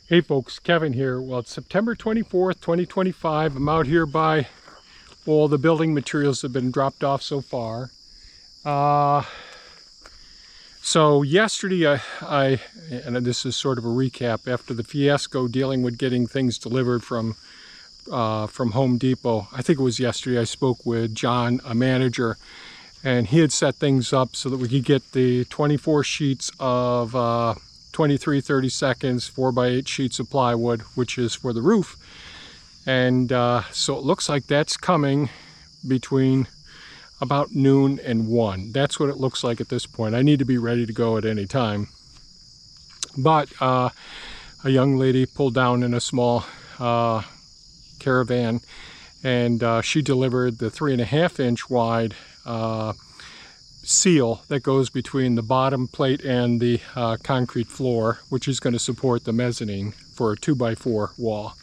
Hey folks, Kevin here. Well, it's September 24th, 2025. I'm out here by all the building materials that have been dropped off so far. So yesterday and this is sort of a recap, after the fiasco dealing with getting things delivered from Home Depot. I think it was yesterday I spoke with John, a manager, and he had set things up so that we could get the 24 sheets of 23 30 seconds 4x8 sheets of plywood, which is for the roof. And so it looks like that's coming between about noon and 1. That's what it looks like at this point. I need to be ready to go at any time. But a young lady pulled down in a small caravan, and she delivered the 3.5-inch wide seal that goes between the bottom plate and the concrete floor, which is going to support the mezzanine for a 2x4 wall.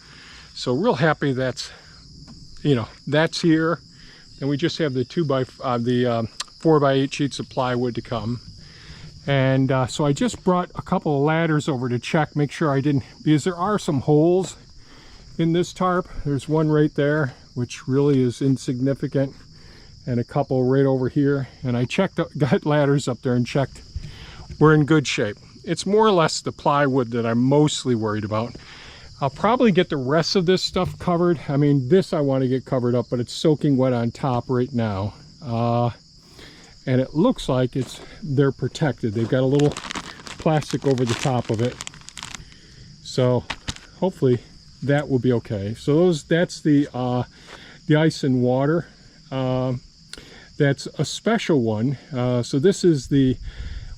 So real happy that's here. And we just have the 4x8 sheets of plywood to come. And so I just brought a couple of ladders over to check, make sure I didn't, because there are some holes in this tarp. There's one right there, which really is insignificant, and a couple right over here. And I got ladders up there and checked. We're in good shape. It's more or less the plywood that I'm mostly worried about. I'll probably get the rest of this stuff covered. I mean, this I want to get covered up, but it's soaking wet on top right now. And it looks like they're protected. They've got a little plastic over the top of it. So hopefully that will be okay. So that's the ice and water. That's a special one. So this is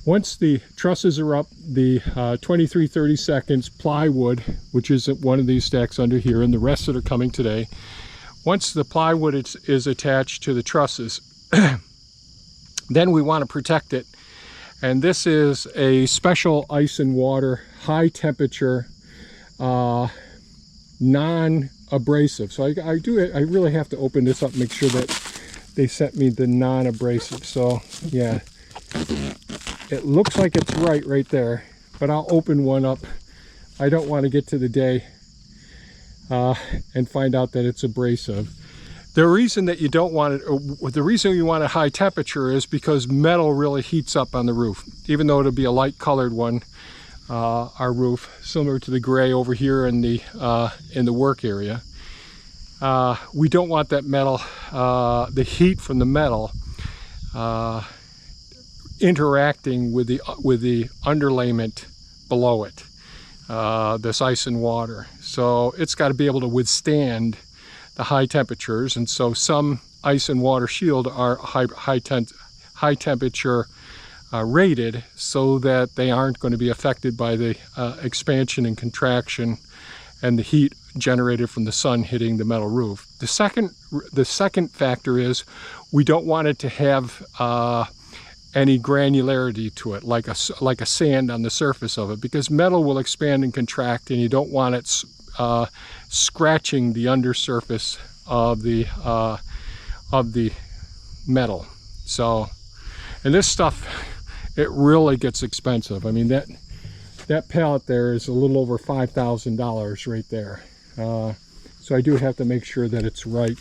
once the trusses are up, the 23 30 seconds plywood, which is one of these stacks under here, and the rest that are coming today. Once the plywood is attached to the trusses, then we want to protect it. And this is a special ice and water, high temperature, non-abrasive. So I really have to open this up and make sure that they sent me the non-abrasive. So yeah, it looks like it's right there, but I'll open one up. I don't want to get to the day and find out that it's abrasive. The reason that you don't want it, or the reason you want a high temperature, is because metal really heats up on the roof. Even though it'll be a light colored one, our roof, similar to the gray over here in the work area. We don't want that metal, the heat from the metal, interacting with the underlayment below it, this ice and water. So it's got to be able to withstand the high temperatures, and so some ice and water shield are high temperature rated, so that they aren't going to be affected by the expansion and contraction and the heat generated from the sun hitting the metal roof. The second factor is we don't want it to have any granularity to it, like a sand on the surface of it, because metal will expand and contract, and you don't want it scratching the undersurface of the metal. So, and this stuff, it really gets expensive. I mean, that pallet there is a little over $5,000 right there. So I do have to make sure that it's right.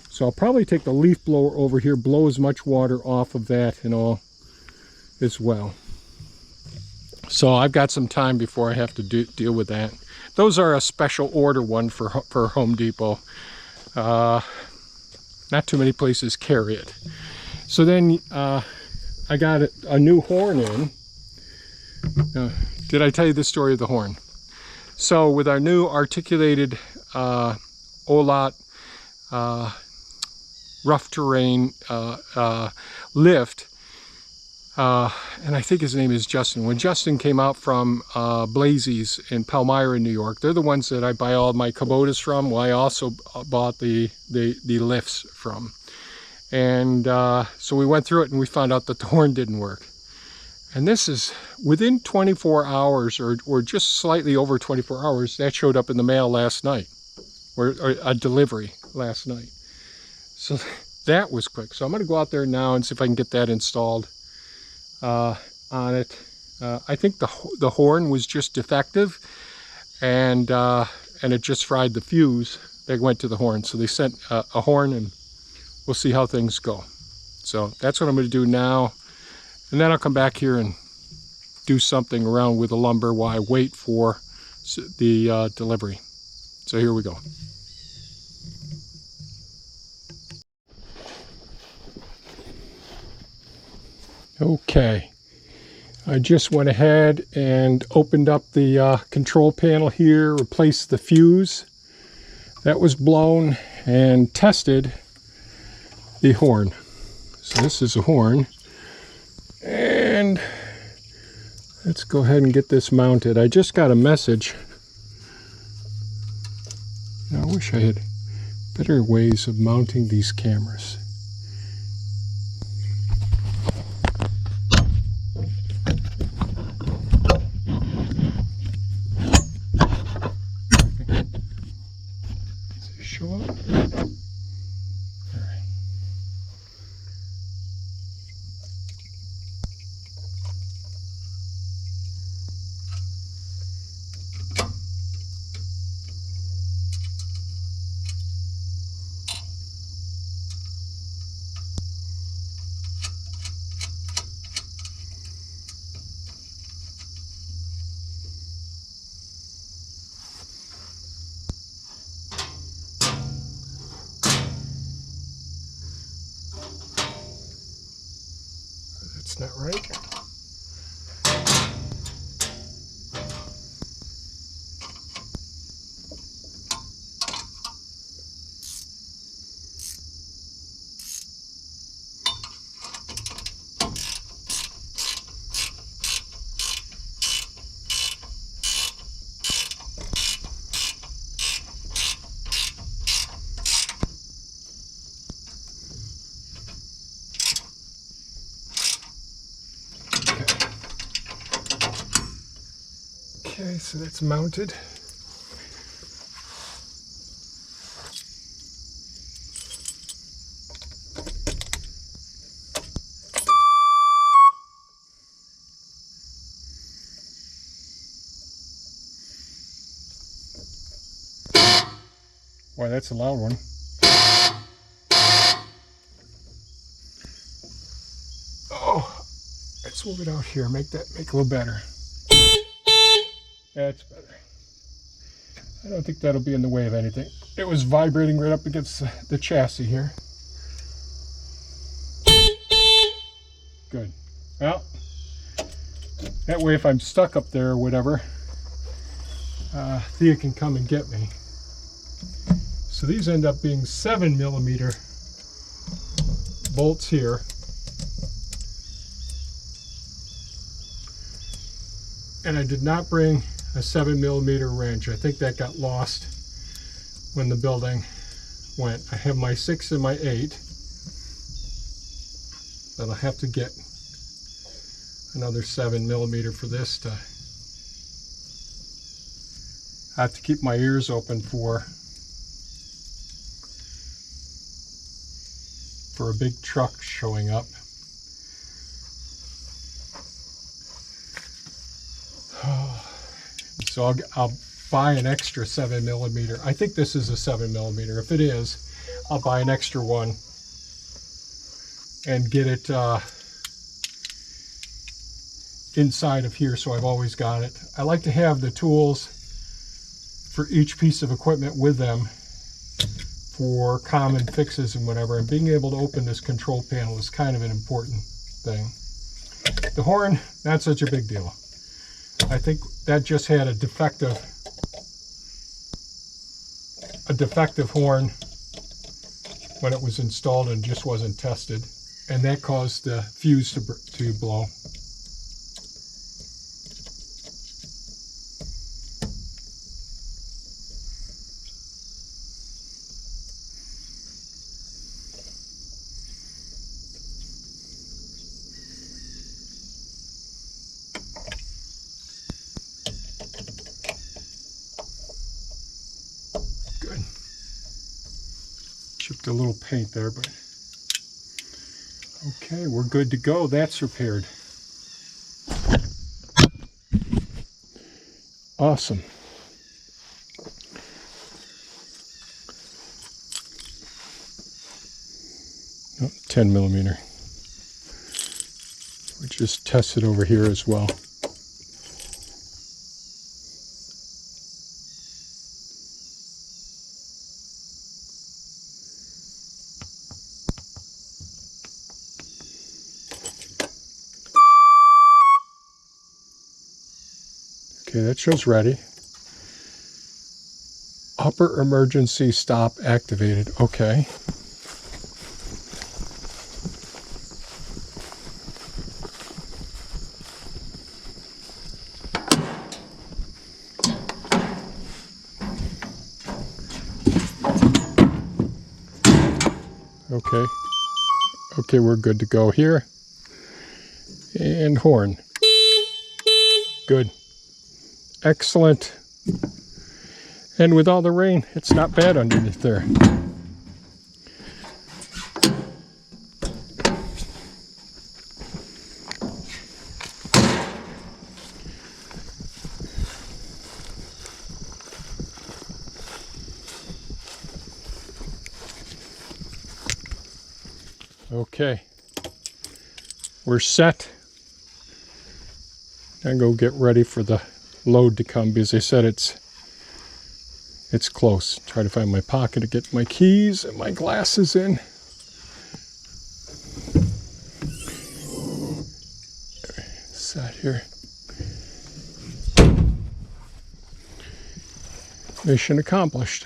So I'll probably take the leaf blower over here, blow as much water off of that and all as well. So I've got some time before I have to deal with that. Those are a special order one for Home Depot. Not too many places carry it. So then I got a new horn in. Did I tell you the story of the horn? So with our new articulated Olat rough terrain lift, and I think his name is Justin. When Justin came out from Blazey's in Palmyra, New York, they're the ones that I buy all my Kubotas from. Well, I also bought the lifts from. And so we went through it and we found out that the horn didn't work. And this is within 24 hours or just slightly over 24 hours, that showed up in the mail last night, or a delivery last night. So that was quick. So I'm going to go out there now and see if I can get that installed on it. I think the horn was just defective, and it just fried the fuse that went to the horn. So they sent a horn, and we'll see how things go. So that's what I'm going to do now, and then I'll come back here and do something around with the lumber while I wait for the delivery. So here we go. Okay, I just went ahead and opened up the control panel here, replaced the fuse that was blown, and tested the horn. So this is a horn, and let's go ahead and get this mounted. I just got a message. I wish I had better ways of mounting these cameras. Does it show up? All right. That's not right. Okay, so that's mounted. Boy, that's a loud one. Oh, let's move it out here, make a little better. That's better. I don't think that'll be in the way of anything. It was vibrating right up against the chassis here. Good. Well, that way if I'm stuck up there or whatever, Thea can come and get me. So these end up being 7mm bolts here. And I did not bring a 7mm wrench. I think that got lost when the building went. I have my 6 and my 8, but I'll have to get another 7mm for this. I have to keep my ears open for a big truck showing up. So I'll buy an extra 7mm. I think this is a 7mm. If it is, I'll buy an extra one and get it inside of here, so I've always got it. I like to have the tools for each piece of equipment with them for common fixes and whatever, and being able to open this control panel is kind of an important thing. The horn, not such a big deal. I think that just had a defective horn when it was installed and just wasn't tested, and that caused the fuse to blow. Chipped a little paint there, but okay, we're good to go. That's repaired. Awesome. Oh, 10 millimeter. We just test it over here as well. Okay, that shows ready. Upper emergency stop activated. Okay. Okay. Okay, we're good to go here. And horn. Good. Excellent. And with all the rain, it's not bad underneath there. Okay. We're set. I'm going to go get ready for the load to come because they said it's close. Try to find my pocket to get my keys and my glasses in. Set here. Mission accomplished.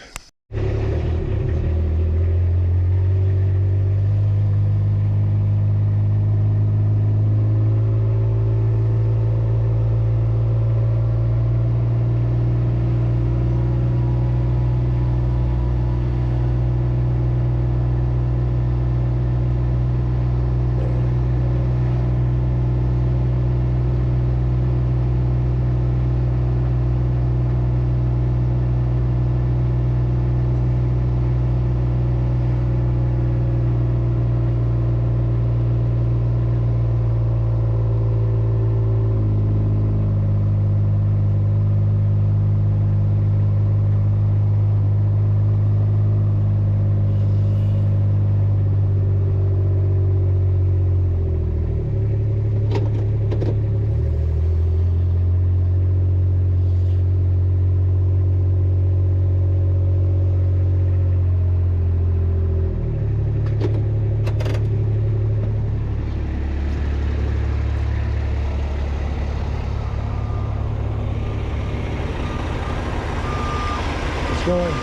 Going.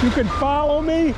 You can follow me.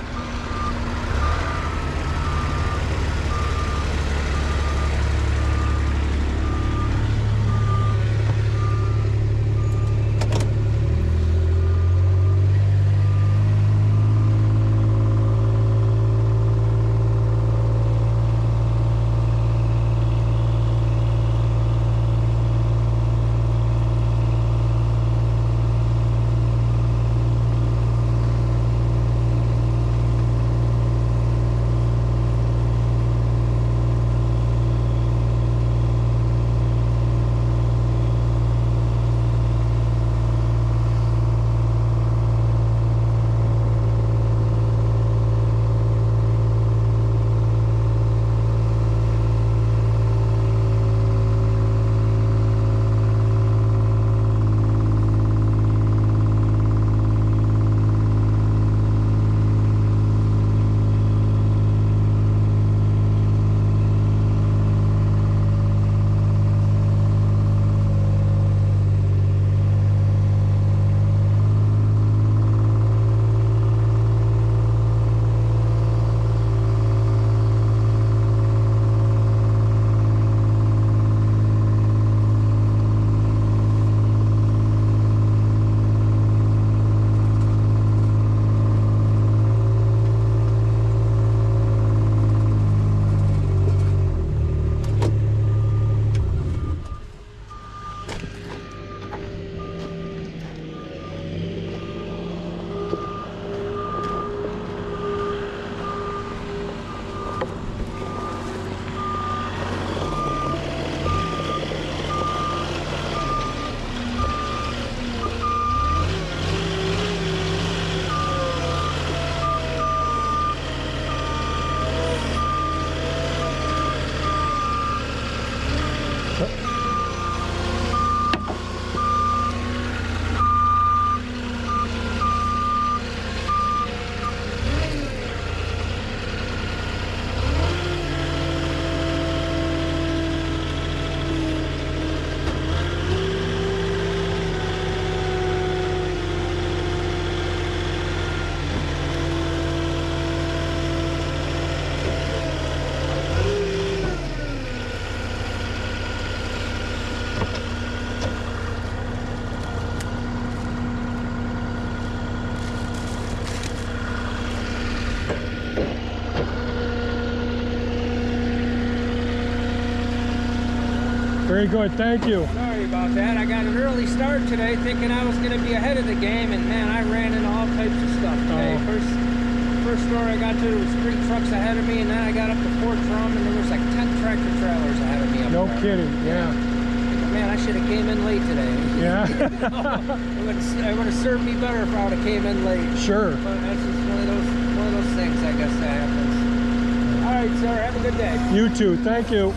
Very good, thank you. Sorry about that. I got an early start today thinking I was going to be ahead of the game, and man, I ran into all types of stuff today. First store I got to, there was 3 trucks ahead of me, and then I got up to Fort Drum, and there was like 10 tractor trailers ahead of me up No there. kidding, yeah. Man, I should have came in late today. Yeah. It would have served me better if I would have came in late. Sure. But that's just one of those things, I guess, that happens. All right, sir. Have a good day. You too. Thank you.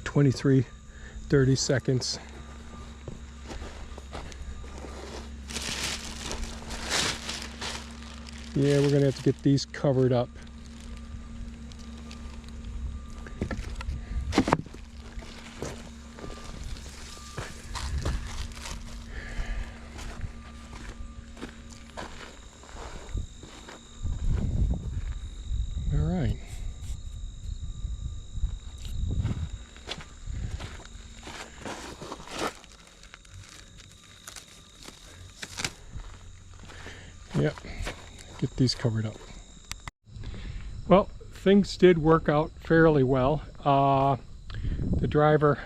$23, 30 seconds. Yeah, we're gonna have to get these covered up. All right. Yep, get these covered up. Well, things did work out fairly well. The driver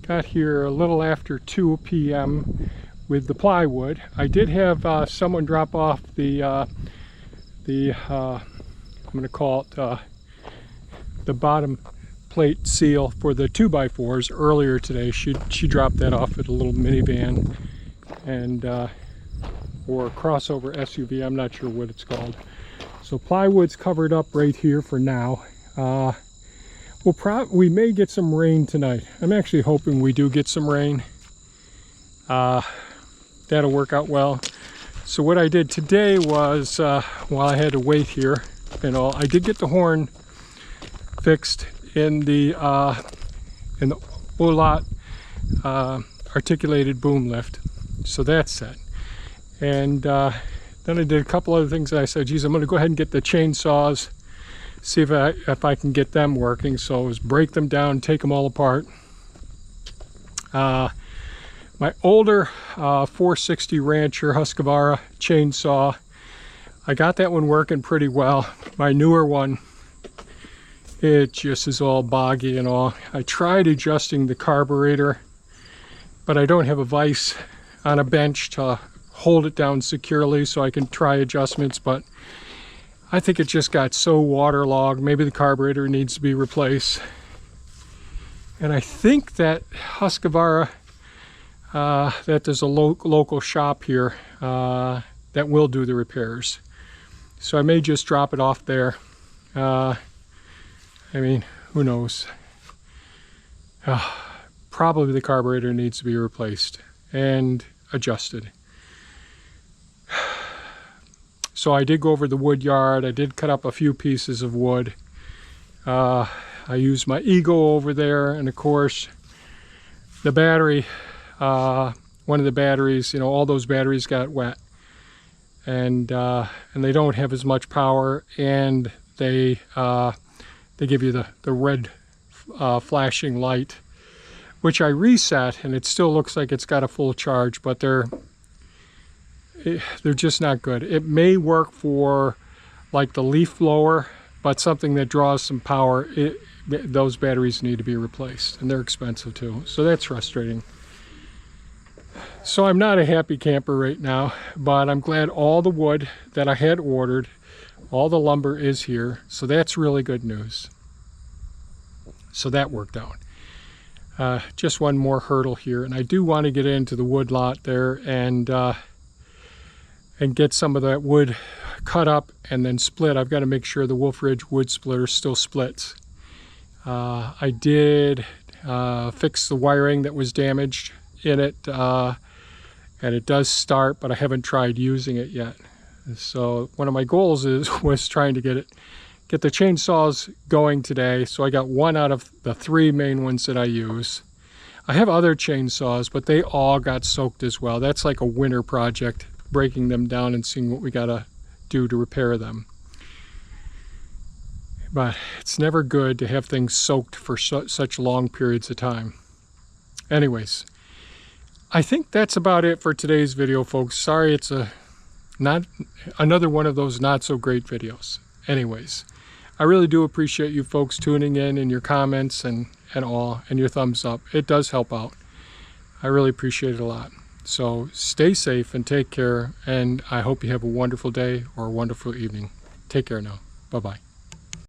got here a little after 2 p.m. with the plywood. I did have someone drop off the I'm going to call it the bottom plate seal for the 2x4s earlier today. She dropped that off at a little minivan and or crossover SUV, I'm not sure what it's called. So plywood's covered up right here for now. We may get some rain tonight. I'm actually hoping we do get some rain. That'll work out well. So what I did today was, while I had to wait here and all, I did get the horn fixed in the Olat articulated boom lift. So that's set. And then I did a couple other things. I said, geez, I'm going to go ahead and get the chainsaws, see if I can get them working. So it was break them down, take them all apart. My older 460 Rancher Husqvarna chainsaw, I got that one working pretty well. My newer one, it just is all boggy and all. I tried adjusting the carburetor, but I don't have a vise on a bench to hold it down securely so I can try adjustments, but I think it just got so waterlogged. Maybe the carburetor needs to be replaced. And I think that Husqvarna, that there's a local shop here that will do the repairs. So I may just drop it off there. I mean, who knows? Probably the carburetor needs to be replaced and adjusted. So I did go over the wood yard. I did cut up a few pieces of wood. I used my Ego over there, and of course the battery, one of the batteries, you know, all those batteries got wet, and they don't have as much power, and they give you the red flashing light, which I reset, and it still looks like it's got a full charge, but they're just not good. It may work for like the leaf blower, but something that draws some power, those batteries need to be replaced, and they're expensive too. So that's frustrating. So I'm not a happy camper right now, but I'm glad all the wood that I had ordered, all the lumber is here. So that's really good news. So that worked out. Just one more hurdle here, and I do want to get into the wood lot there and get some of that wood cut up and then split. I've got to make sure the Wolf Ridge wood splitter still splits. I did fix the wiring that was damaged in it, and it does start, but I haven't tried using it yet. So one of my goals was trying to get get the chainsaws going today. So I got one out of the 3 main ones that I use. I have other chainsaws, but they all got soaked as well. That's like a winter project, breaking them down and seeing what we gotta do to repair them. But it's never good to have things soaked for such long periods of time. Anyways, I think that's about it for today's video, folks. Sorry, it's not another one of those not so great videos. Anyways, I really do appreciate you folks tuning in and your comments and all, and your thumbs up. It does help out. I really appreciate it a lot. So stay safe and take care, and I hope you have a wonderful day or a wonderful evening. Take care now. Bye-bye.